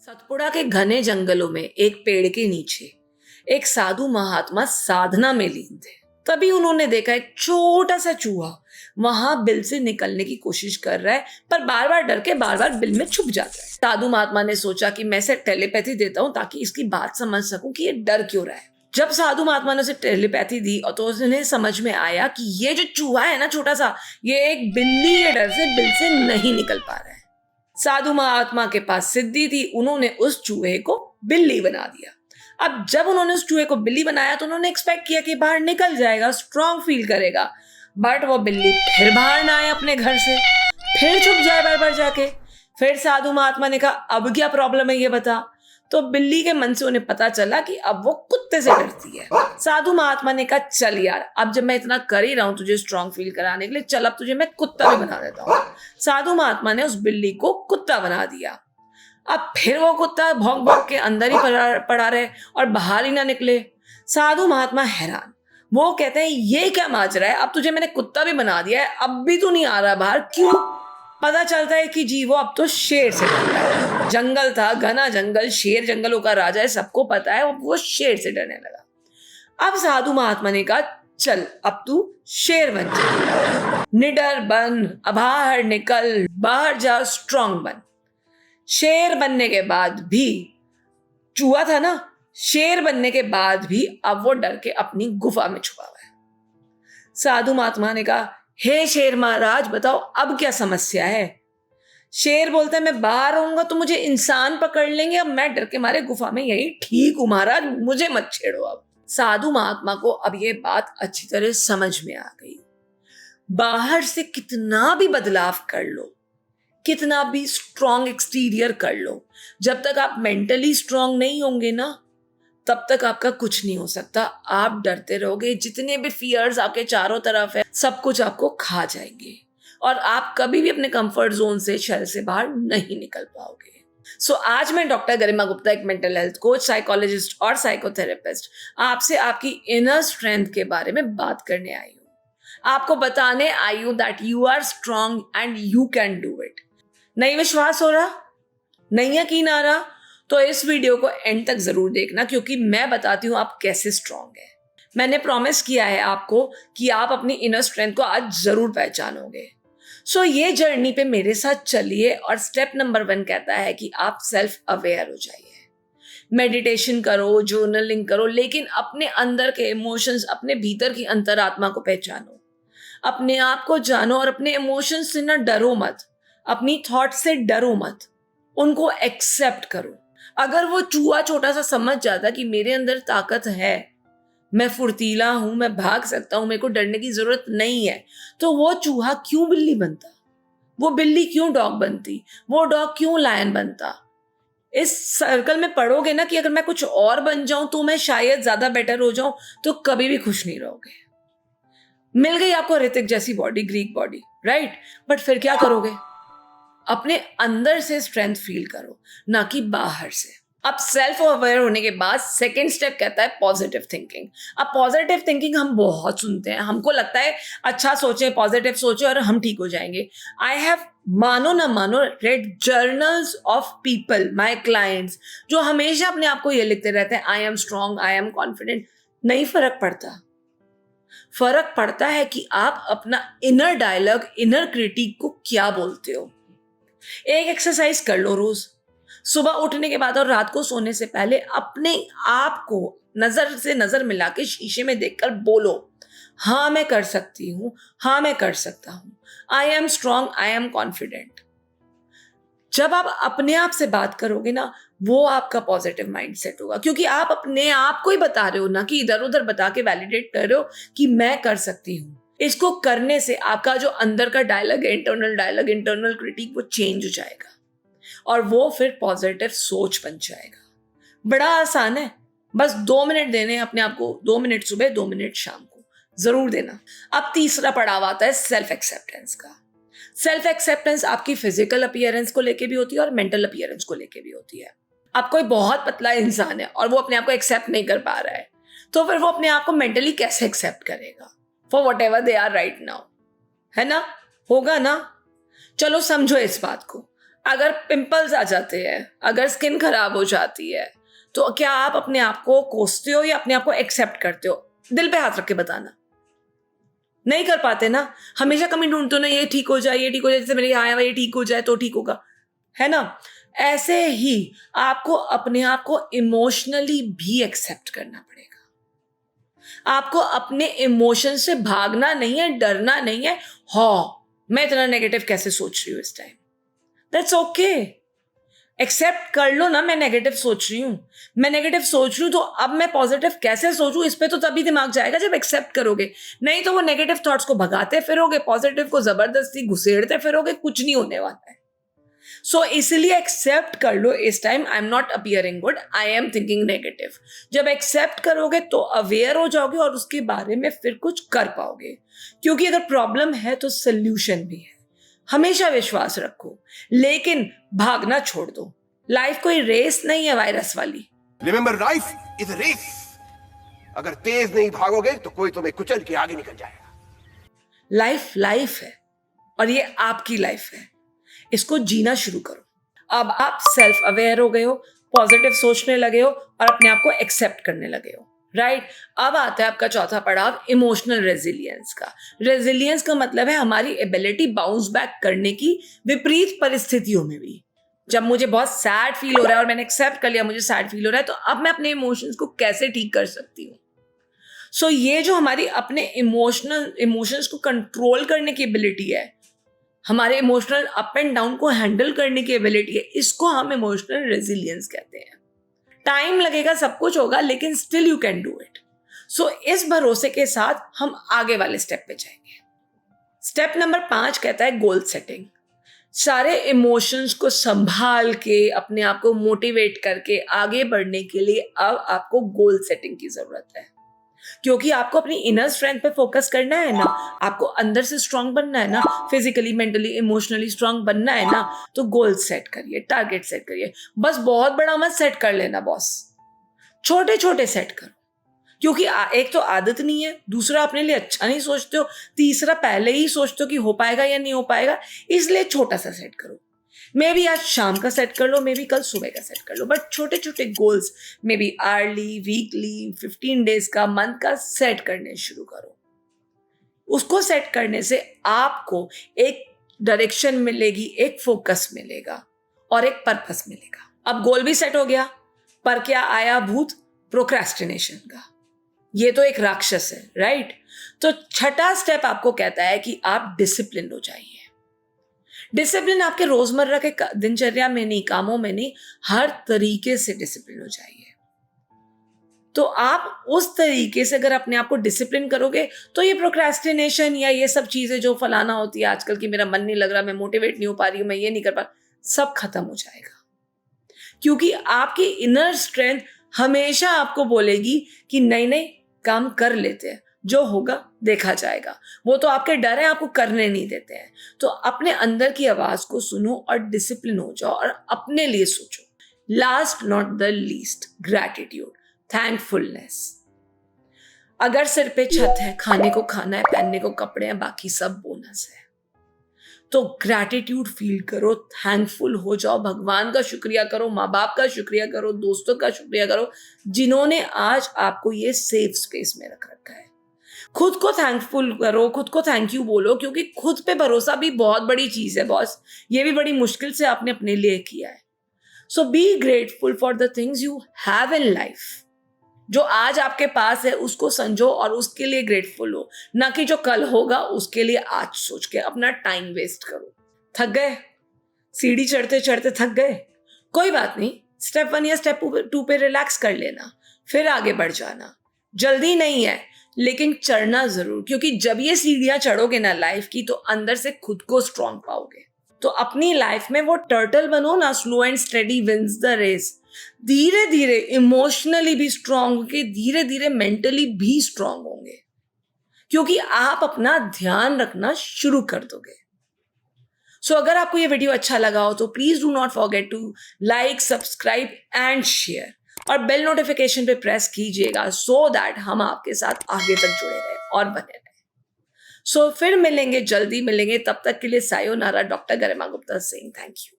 सतपुड़ा के घने जंगलों में एक पेड़ के नीचे एक साधु महात्मा साधना में लीन थे। तभी उन्होंने देखा एक छोटा सा चूहा वहां बिल से निकलने की कोशिश कर रहा है, पर बार बार डर के बार बार बिल में छुप जाता है। साधु महात्मा ने सोचा कि मैं इसे टेलीपैथी देता हूं ताकि इसकी बात समझ सकूं कि ये डर क्यों रहा है। जब साधु महात्मा ने उसे टेलीपैथी दी और तो उन्हें समझ में आया कि ये जो चूहा है ना छोटा सा, ये एक बिल्ली के डर से बिल से नहीं निकल पा रहा है। साधु महात्मा के पास सिद्धि थी, उन्होंने उस चूहे को बिल्ली बना दिया। अब जब उन्होंने उस चूहे को बिल्ली बनाया तो उन्होंने एक्सपेक्ट किया कि बाहर निकल जाएगा, स्ट्रांग फील करेगा, बट वो बिल्ली फिर बाहर ना आए अपने घर से, फिर छुप जाए बार बार जाके। फिर साधु महात्मा ने कहा अब क्या प्रॉब्लम है ये बता। तो बिल्ली के मन से उन्हें पता चला कि अब वो कुत्ते से डरती है। साधु महात्मा ने कहा चल यार, अब जब मैं इतना कर ही रहा हूं तुझे स्ट्रांग फील कराने के लिए, चल अब तुझे मैं कुत्ता भी बना देता हूं। साधु महात्मा ने उस बिल्ली को कुत्ता बना दिया। अब फिर वो कुत्ता भौंक भौंक के अंदर ही पड़ा रहे और बाहर ही ना निकले। साधु महात्मा हैरान, वो कहते हैं ये क्या माजरा है, अब तुझे मैंने कुत्ता भी बना दिया है, अब भी तू नहीं आ रहा बाहर, क्यों? पता चलता है कि जी वो अब तो शेर से डरता है। जंगल था, घना जंगल, शेर जंगलों का राजा है, सबको पता है, वो शेर से डरने लगा। अब साधु महात्मा ने कहा चल अब तू शेर बन जा, निडर बन, बाहर निकल, बाहर जा, स्ट्रांग बन। शेर बनने के बाद भी, चूहा था ना, शेर बनने के बाद भी अब वो डर के अपनी गुफा में छुपा हुआ है। साधु महात्मा ने कहा हे शेर महाराज बताओ अब क्या समस्या है। शेर बोलता है मैं बाहर रहूंगा तो मुझे इंसान पकड़ लेंगे, अब मैं डर के मारे गुफा में यही ठीक हूं महाराज, मुझे मत छेड़ो अब। साधु महात्मा को अब ये बात अच्छी तरह समझ में आ गई। बाहर से कितना भी बदलाव कर लो, कितना भी स्ट्रॉन्ग एक्सटीरियर कर लो, जब तक आप मेंटली स्ट्रॉन्ग नहीं होंगे ना तब तक आपका कुछ नहीं हो सकता। आप डरते रहोगे, जितने भी फियर्स आपके चारों तरफ है सब कुछ आपको खा जाएंगे और आप कभी भी अपने कंफर्ट जोन से, शहर से बाहर नहीं निकल पाओगे। सो आज मैं डॉक्टर गरिमा गुप्ता, एक मेंटल हेल्थ कोच, साइकोलॉजिस्ट और साइकोथेरेपिस्ट, आपसे आपकी इनर स्ट्रेंथ के बारे में बात करने आई हूँ। आपको बताने आई हूँ that you are strong and you can do it. नहीं विश्वास हो रहा, नहीं यकीन आ रहा, तो इस वीडियो को एंड तक जरूर देखना, क्योंकि मैं बताती हूँ आप कैसे स्ट्रॉन्ग है। मैंने प्रॉमिस किया है आपको कि आप अपनी इनर स्ट्रेंथ को आज जरूर पहचानोगे। सो ये जर्नी पे मेरे साथ चलिए और स्टेप नंबर 1 कहता है कि आप सेल्फ अवेयर हो जाइए। मेडिटेशन करो, जर्नलिंग करो, लेकिन अपने अंदर के इमोशंस, अपने भीतर की अंतरात्मा को पहचानो, अपने आप को जानो और अपने इमोशंस से ना डरो मत, अपनी थॉट से डरो मत, उनको एक्सेप्ट करो। अगर वो चूहा छोटा सा समझ जाता कि मेरे अंदर ताकत है, मैं फुर्तीला हूं, मैं भाग सकता हूं, मेरे को डरने की जरूरत नहीं है, तो वो चूहा क्यों बिल्ली बनता, वो बिल्ली क्यों डॉग बनती, वो डॉग क्यों लायन बनता। इस सर्कल में पढ़ोगे ना कि अगर मैं कुछ और बन जाऊं तो मैं शायद ज्यादा बेटर हो जाऊं, तो कभी भी खुश नहीं रहोगे। मिल गई आपको ऋतिक जैसी body, Greek body, right, but फिर क्या करोगे? अपने अंदर से स्ट्रेंथ फील करो, ना कि बाहर से। अब सेल्फ अवेयर होने के बाद सेकंड स्टेप कहता है पॉजिटिव थिंकिंग। अब पॉजिटिव थिंकिंग हम बहुत सुनते हैं, हमको लगता है अच्छा सोचे, पॉजिटिव सोचे और हम ठीक हो जाएंगे। आई हैव, मानो ना मानो, red journals of people, my clients, जो हमेशा अपने आप को ये लिखते रहते हैं I am strong, I am confident. नहीं फर्क पड़ता। फर्क पड़ता है कि आप अपना इनर डायलॉग, इनर क्रिटिक को क्या बोलते हो। एक एक्सरसाइज कर लो रोज, सुबह उठने के बाद और रात को सोने से पहले अपने आप को नजर से नजर मिला के शीशे में देखकर बोलो हाँ मैं कर सकती हूं, हाँ मैं कर सकता हूं, I am strong, I am confident. जब आप अपने आप से बात करोगे ना, वो आपका पॉजिटिव माइंडसेट होगा, क्योंकि आप अपने आप को ही बता रहे हो ना कि इधर उधर बता के वैलिडेट कर रहे हो कि मैं कर सकती हूं। इसको करने से आपका जो अंदर का डायलॉग है, इंटरनल डायलॉग, इंटरनल क्रिटिक, वो चेंज हो जाएगा और वो फिर पॉजिटिव सोच बन जाएगा। बड़ा आसान है, बस 2 मिनट देने हैं अपने आप को, 2 मिनट सुबह, 2 मिनट शाम को, जरूर देना। अब तीसरा पड़ाव आता है सेल्फ एक्सेप्टेंस का। सेल्फ एक्सेप्टेंस आपकी फिजिकल अपीयरेंस को लेके भी होती है और मेंटल अपीयरेंस को लेके भी होती है। अब कोई बहुत पतला इंसान है और वो अपने आप को एक्सेप्ट नहीं कर पा रहा है, तो फिर वो अपने आप को मेंटली कैसे एक्सेप्ट करेगा for whatever they are right now, है ना? होगा ना? चलो समझो इस बात को। अगर पिंपल्स आ जाते हैं, अगर स्किन खराब हो जाती है, तो क्या आप अपने आप को कोसते हो या अपने आप को एक्सेप्ट करते हो? दिल पे हाथ रख के बताना। नहीं कर पाते ना, हमेशा कमी ढूंढते हो ना, ये ठीक हो जाए, ये ठीक हो जाए, जैसे मेरे यहाँ आया हुआ ये ठीक हो जाए तो ठीक होगा, है ना? ऐसे ही आपको अपने आप को इमोशनली भी एक्सेप्ट करना पड़ेगा। आपको अपने इमोशन से भागना नहीं है, डरना नहीं है। हाँ, मैं इतना नेगेटिव कैसे सोच रही हूँ इस टाइम, दैट्स ओके। एक्सेप्ट कर लो ना, मैं नेगेटिव सोच रही हूँ, मैं नेगेटिव सोच रही हूँ, तो अब मैं पॉजिटिव कैसे सोचूं, इस पे तो तभी दिमाग जाएगा जब एक्सेप्ट करोगे। नहीं तो वो नेगेटिव थॉट्स को भगाते फिरोगे, पॉजिटिव को जबरदस्ती घुसेड़ते फिरोगे, कुछ नहीं होने वाला है। सो इसलिए एक्सेप्ट कर लो इस time, I am not appearing good, I am thinking negative. जब एक्सेप्ट करोगे तो अवेयर हो जाओगे और उसके बारे में फिर कुछ कर पाओगे, क्योंकि अगर प्रॉब्लम है तो सोल्यूशन भी है। हमेशा विश्वास रखो, लेकिन भागना छोड़ दो। लाइफ कोई रेस नहीं है वायरस वाली। Remember, life is a race. अगर तेज नहीं भागोगे तो कोई तुम्हें कुचल के आगे निकल जाएगा। लाइफ लाइफ है और ये आपकी लाइफ है, इसको जीना शुरू करो। अब आप सेल्फ अवेयर हो गए हो, पॉजिटिव सोचने लगे हो और अपने आप को एक्सेप्ट करने लगे हो, राइट? अब आता है आपका चौथा पड़ाव, इमोशनल रेजिलियंस का। रेजिलियंस का मतलब है हमारी एबिलिटी बाउंस बैक करने की विपरीत परिस्थितियों में भी। जब मुझे बहुत सैड फील हो रहा है और मैंने एक्सेप्ट कर लिया मुझे सैड फील हो रहा है, तो अब मैं अपने इमोशंस को कैसे ठीक कर सकती हूँ? सो ये जो हमारी अपने इमोशंस को कंट्रोल करने की एबिलिटी है, हमारे इमोशनल अप एंड डाउन को हैंडल करने की एबिलिटी है, इसको हम इमोशनल रेजिलियंस कहते हैं। टाइम लगेगा, सब कुछ होगा, लेकिन still you can do it. So इस भरोसे के साथ हम आगे वाले स्टेप पे जाएंगे। स्टेप नंबर 5 कहता है गोल सेटिंग। सारे इमोशंस को संभाल के अपने आप को मोटिवेट करके आगे बढ़ने के लिए अब आपको गोल सेटिंग की जरूरत है, क्योंकि आपको अपनी इनर स्ट्रेंथ पे फोकस करना है ना, आपको अंदर से स्ट्रांग बनना है ना, फिजिकली मेंटली इमोशनली स्ट्रांग बनना है ना, तो गोल सेट करिए, टारगेट सेट करिए। बस बहुत बड़ा मत सेट कर लेना बॉस, छोटे छोटे सेट करो, क्योंकि एक तो आदत नहीं है, दूसरा अपने लिए अच्छा नहीं सोचते हो, तीसरा पहले ही सोचते हो कि हो पाएगा या नहीं हो पाएगा, इसलिए छोटा सा सेट करो। मे बी आज शाम का सेट कर लो, मे बी कल सुबह का सेट कर लो, बट छोटे छोटे goals, may be early, weekly, 15 days का, मंथ का सेट करने शुरू करो। उसको सेट करने से आपको एक डायरेक्शन मिलेगी, एक फोकस मिलेगा और एक पर्पस मिलेगा। अब गोल भी सेट हो गया, पर क्या आया भूत? प्रोक्रेस्टिनेशन का। ये तो एक राक्षस है, राइट? तो छठा स्टेप आपको कहता है कि आप डिसिप्लिन हो जाइए। डिसिप्लिन आपके रोजमर्रा के दिनचर्या में नहीं, कामों में नहीं, हर तरीके से डिसिप्लिन हो जाइए। तो आप उस तरीके से अगर अपने आप को डिसिप्लिन करोगे तो ये प्रोक्रेस्टिनेशन या ये सब चीजें जो फलाना होती है आजकल की, मेरा मन नहीं लग रहा, मैं मोटिवेट नहीं हो पा रही हूं, मैं ये नहीं कर पा, सब खत्म हो जाएगा। क्योंकि आपकी इनर स्ट्रेंथ हमेशा आपको बोलेगी कि नहीं नहीं, काम कर लेते हैं, जो होगा देखा जाएगा। वो तो आपके डर है, आपको करने नहीं देते हैं। तो अपने अंदर की आवाज को सुनो और डिसिप्लिन हो जाओ और अपने लिए सोचो। Last not the least, gratitude, thankfulness. अगर सिर पे छत है, खाने को खाना है, पहनने को कपड़े हैं, बाकी सब बोनस है, तो ग्रैटिट्यूड फील करो, थैंकफुल हो जाओ, भगवान का शुक्रिया करो, माँ बाप का शुक्रिया करो, दोस्तों का शुक्रिया करो, जिन्होंने आज आपको ये सेफ स्पेस में रख रखा है। खुद को थैंकफुल करो, खुद को थैंक यू बोलो, क्योंकि खुद पे भरोसा भी बहुत बड़ी चीज है बॉस। ये भी बड़ी मुश्किल से आपने अपने लिए किया है। So be grateful for the things you have in life. जो आज आपके पास है उसको समझो और उसके लिए ग्रेटफुल हो, ना कि जो कल होगा उसके लिए आज सोच के अपना टाइम वेस्ट करो। थक गए, सीढ़ी चढ़ते चढ़ते थक गए, कोई बात नहीं, स्टेप 1 या स्टेप 2 पे रिलैक्स कर लेना, फिर आगे बढ़ जाना। जल्दी नहीं है, लेकिन चढ़ना जरूर, क्योंकि जब ये सीढ़ियां चढ़ोगे ना लाइफ की, तो अंदर से खुद को स्ट्रांग पाओगे। तो अपनी लाइफ में वो टर्टल बनो ना, slow and steady wins the race. धीरे धीरे इमोशनली भी स्ट्रांग होंगे, धीरे धीरे मेंटली भी स्ट्रांग होंगे, क्योंकि आप अपना ध्यान रखना शुरू कर दोगे। सो अगर आपको ये वीडियो अच्छा लगा हो तो please do not forget to like, subscribe and share, और बेल नोटिफिकेशन पे प्रेस कीजिएगा, सो दैट हम आपके साथ आगे तक जुड़े रहे और बने रहे। सो फिर मिलेंगे, जल्दी मिलेंगे, तब तक के लिए sayonara. Doctor Garima Gupta Singh, thank you.